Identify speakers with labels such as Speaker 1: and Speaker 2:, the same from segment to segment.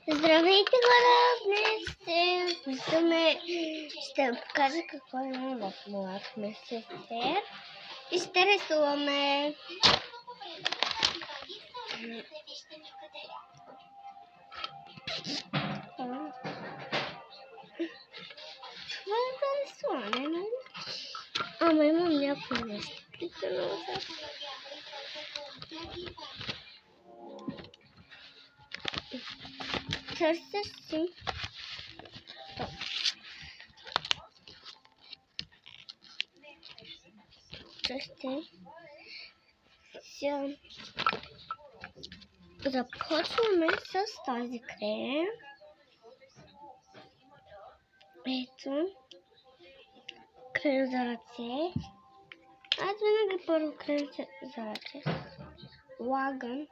Speaker 1: Здравейте, хора! Днес ще покажа какво има в моят месецер и ще рисуваме. Това е за рисуване, нали? Ама имам някои нещо. Търся си. Започваме с този крем. Ето. Крем за ръце. Аз винаги първо крем за ръце. Лаган.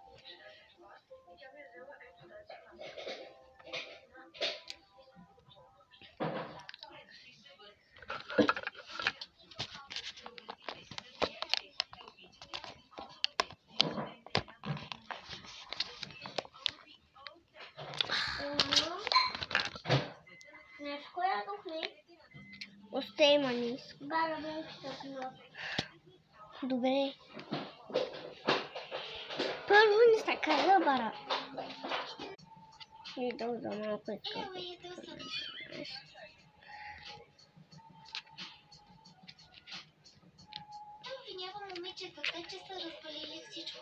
Speaker 1: Още има ниско. Добре. Първо не се казва бара. И долу за малко искам.
Speaker 2: Обвинявам момичетата, че са развалили всичко.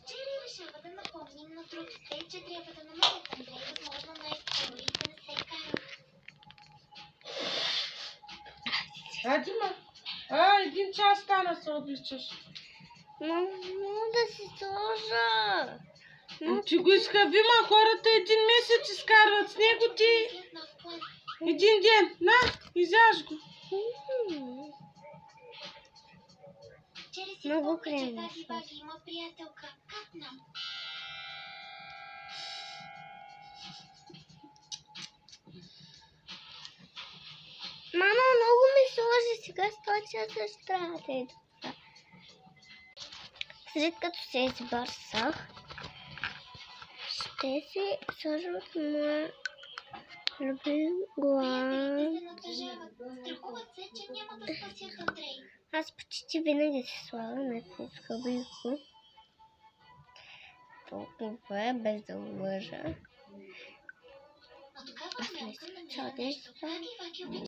Speaker 2: Джери решава да напомни на другите, че трябва да намерят Андрей възможно най-скоро и да не се карат.
Speaker 3: Дима, един час стана се обличаш.
Speaker 1: Мога да си сложа.
Speaker 3: Ти го изхабима, хората един месец изкарват с него ти. Един ден. На, изяж го.
Speaker 2: Джери си
Speaker 1: Много
Speaker 2: спомня, че
Speaker 1: крем.
Speaker 2: тази Баги има приятелка. Катна.
Speaker 1: Мама, много ми сложи. Сега 100 часа ще трябва да е това. След като се избърсах, ще си сложа от моя любим глас.
Speaker 2: Се натъжават. Страхуват се, че няма да спасят Андрей.
Speaker 1: Аз почти винаги се слагам ето с хабилко. Толкова е, без да лъжа.
Speaker 2: Но тогава Мелка намира
Speaker 1: чудесно.
Speaker 2: нещо. Ваги обича